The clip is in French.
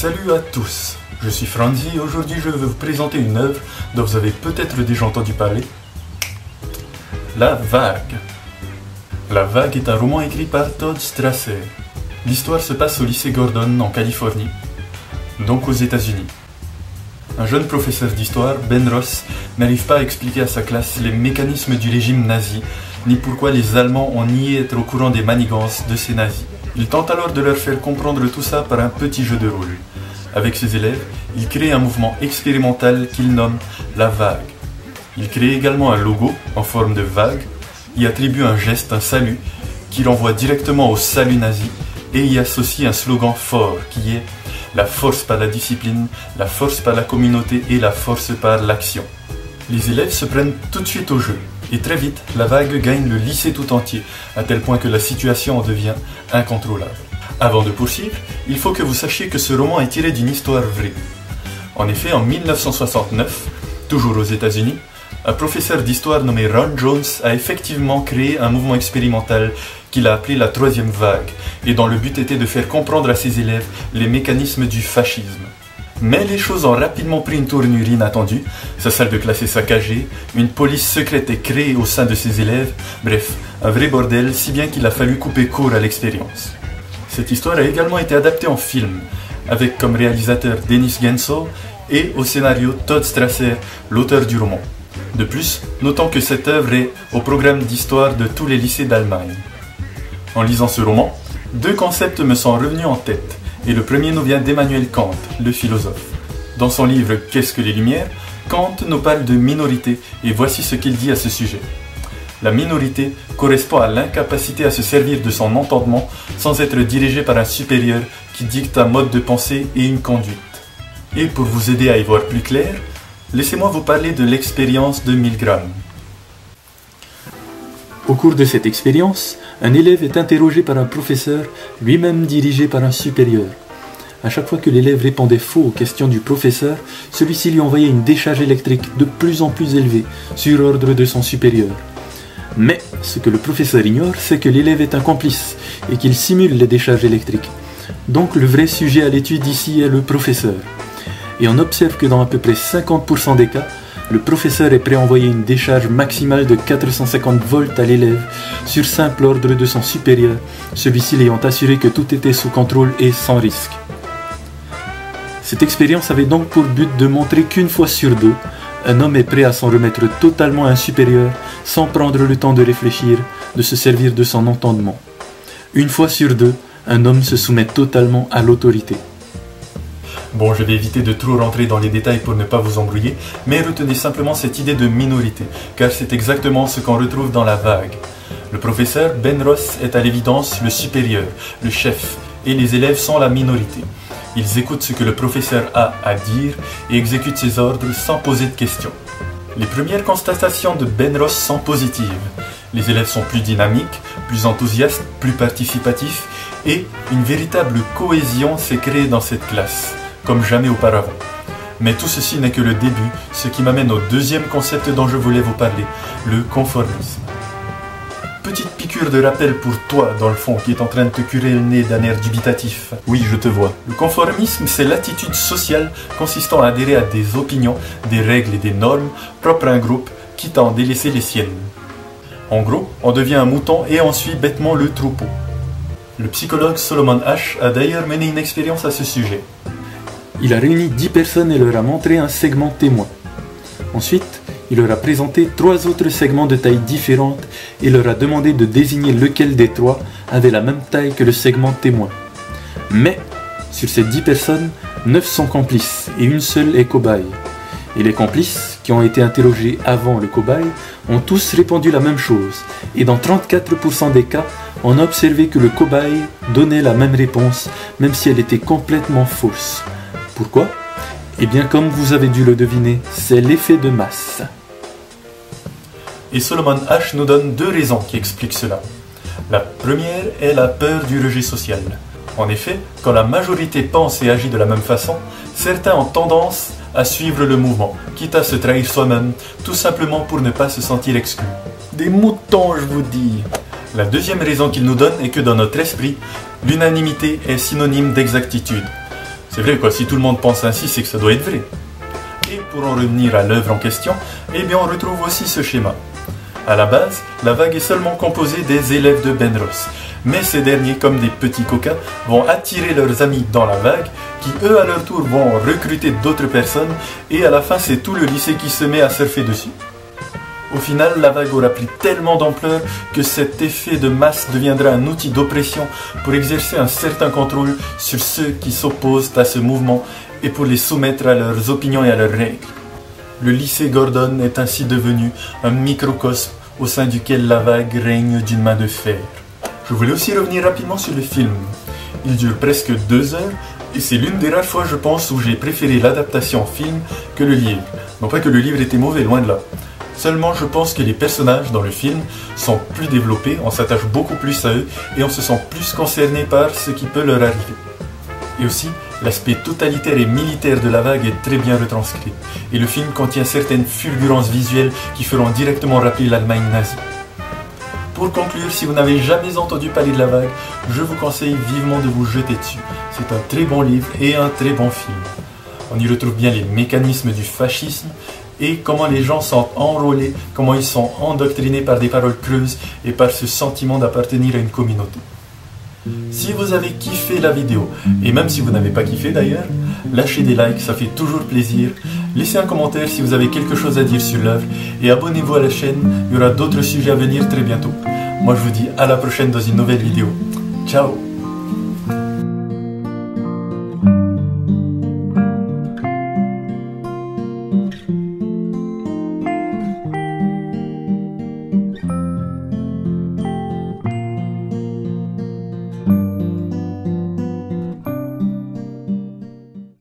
Salut à tous, je suis Franzi et aujourd'hui je vais vous présenter une œuvre dont vous avez peut-être déjà entendu parler. La Vague. La Vague est un roman écrit par Todd Strasser. L'histoire se passe au lycée Gordon en Californie, donc aux États-Unis. Un jeune professeur d'histoire, Ben Ross, n'arrive pas à expliquer à sa classe les mécanismes du régime nazi, ni pourquoi les Allemands ont nié être au courant des manigances de ces nazis. Il tente alors de leur faire comprendre tout ça par un petit jeu de rôle. Avec ses élèves, il crée un mouvement expérimental qu'il nomme la Vague. Il crée également un logo en forme de vague, y attribue un geste, un salut, qu'il envoie directement au salut nazi, et y associe un slogan fort qui est « La force par la discipline, la force par la communauté et la force par l'action ». Les élèves se prennent tout de suite au jeu, et très vite, la Vague gagne le lycée tout entier, à tel point que la situation en devient incontrôlable. Avant de poursuivre, il faut que vous sachiez que ce roman est tiré d'une histoire vraie. En effet, en 1969, toujours aux États-Unis, un professeur d'histoire nommé Ron Jones a effectivement créé un mouvement expérimental qu'il a appelé la troisième vague, et dont le but était de faire comprendre à ses élèves les mécanismes du fascisme. Mais les choses ont rapidement pris une tournure inattendue, sa salle de classe est saccagée, une police secrète est créée au sein de ses élèves, bref, un vrai bordel, si bien qu'il a fallu couper court à l'expérience. Cette histoire a également été adaptée en film, avec comme réalisateur Dennis Genso et au scénario Todd Strasser, l'auteur du roman. De plus, notons que cette œuvre est au programme d'histoire de tous les lycées d'Allemagne. En lisant ce roman, deux concepts me sont revenus en tête, et le premier nous vient d'Emmanuel Kant, le philosophe. Dans son livre « Qu'est-ce que les Lumières ?», Kant nous parle de minorité, et voici ce qu'il dit à ce sujet. La minorité correspond à l'incapacité à se servir de son entendement sans être dirigé par un supérieur qui dicte un mode de pensée et une conduite. Et pour vous aider à y voir plus clair, laissez-moi vous parler de l'expérience de Milgram. Au cours de cette expérience, un élève est interrogé par un professeur, lui-même dirigé par un supérieur. À chaque fois que l'élève répondait faux aux questions du professeur, celui-ci lui envoyait une décharge électrique de plus en plus élevée, sur ordre de son supérieur. Mais ce que le professeur ignore, c'est que l'élève est un complice et qu'il simule les décharges électriques. Donc le vrai sujet à l'étude ici est le professeur. Et on observe que dans à peu près 50% des cas, le professeur est prêt à envoyer une décharge maximale de 450 volts à l'élève sur simple ordre de son supérieur, celui-ci l'ayant assuré que tout était sous contrôle et sans risque. Cette expérience avait donc pour but de montrer qu'une fois sur deux, un homme est prêt à s'en remettre totalement à un supérieur sans prendre le temps de réfléchir, de se servir de son entendement. Une fois sur deux, un homme se soumet totalement à l'autorité. Bon, je vais éviter de trop rentrer dans les détails pour ne pas vous embrouiller, mais retenez simplement cette idée de minorité, car c'est exactement ce qu'on retrouve dans la Vague. Le professeur Ben Ross est à l'évidence le supérieur, le chef, et les élèves sont la minorité. Ils écoutent ce que le professeur a à dire et exécutent ses ordres sans poser de questions. Les premières constatations de Ben Ross sont positives. Les élèves sont plus dynamiques, plus enthousiastes, plus participatifs, et une véritable cohésion s'est créée dans cette classe, comme jamais auparavant. Mais tout ceci n'est que le début, ce qui m'amène au deuxième concept dont je voulais vous parler, le conformisme. Petite piqûre de rappel pour toi, dans le fond, qui est en train de te curer le nez d'un air dubitatif. Oui, je te vois. Le conformisme, c'est l'attitude sociale consistant à adhérer à des opinions, des règles et des normes propres à un groupe, quitte à en délaisser les siennes. En gros, on devient un mouton et on suit bêtement le troupeau. Le psychologue Solomon Asch a d'ailleurs mené une expérience à ce sujet. Il a réuni 10 personnes et leur a montré un segment témoin. Ensuite, il leur a présenté 3 autres segments de taille différente et leur a demandé de désigner lequel des 3 avait la même taille que le segment témoin. Mais, sur ces 10 personnes, 9 sont complices et une seule est cobaye. Et les complices, qui ont été interrogés avant le cobaye, ont tous répondu la même chose. Et dans 34% des cas, on a observé que le cobaye donnait la même réponse, même si elle était complètement fausse. Pourquoi ? Eh bien, comme vous avez dû le deviner, c'est l'effet de masse. Et Solomon Asch nous donne 2 raisons qui expliquent cela. La première est la peur du rejet social. En effet, quand la majorité pense et agit de la même façon, certains ont tendance à suivre le mouvement, quitte à se trahir soi-même, tout simplement pour ne pas se sentir exclu. Des moutons, je vous dis. La deuxième raison qu'il nous donne est que dans notre esprit, l'unanimité est synonyme d'exactitude. C'est vrai quoi, si tout le monde pense ainsi, c'est que ça doit être vrai. Et pour en revenir à l'œuvre en question, eh bien on retrouve aussi ce schéma. À la base, la vague est seulement composée des élèves de Benros, mais ces derniers, comme des petits coquins, vont attirer leurs amis dans la vague, qui eux à leur tour vont recruter d'autres personnes, et à la fin c'est tout le lycée qui se met à surfer dessus. Au final, la vague aura pris tellement d'ampleur que cet effet de masse deviendra un outil d'oppression pour exercer un certain contrôle sur ceux qui s'opposent à ce mouvement et pour les soumettre à leurs opinions et à leurs règles. Le lycée Gordon est ainsi devenu un microcosme au sein duquel la vague règne d'une main de fer. Je voulais aussi revenir rapidement sur le film. Il dure presque 2 heures et c'est l'une des rares fois, je pense, où j'ai préféré l'adaptation en film que le livre. Non pas que le livre était mauvais, loin de là. Seulement, je pense que les personnages dans le film sont plus développés, on s'attache beaucoup plus à eux et on se sent plus concerné par ce qui peut leur arriver. Et aussi, l'aspect totalitaire et militaire de la vague est très bien retranscrit. Et le film contient certaines fulgurances visuelles qui feront directement rappeler l'Allemagne nazie. Pour conclure, si vous n'avez jamais entendu parler de la vague, je vous conseille vivement de vous jeter dessus. C'est un très bon livre et un très bon film. On y retrouve bien les mécanismes du fascisme et comment les gens sont enrôlés, comment ils sont endoctrinés par des paroles creuses et par ce sentiment d'appartenir à une communauté. Si vous avez kiffé la vidéo, et même si vous n'avez pas kiffé d'ailleurs, lâchez des likes, ça fait toujours plaisir. Laissez un commentaire si vous avez quelque chose à dire sur l'œuvre, et abonnez-vous à la chaîne, il y aura d'autres sujets à venir très bientôt. Moi je vous dis à la prochaine dans une nouvelle vidéo. Ciao!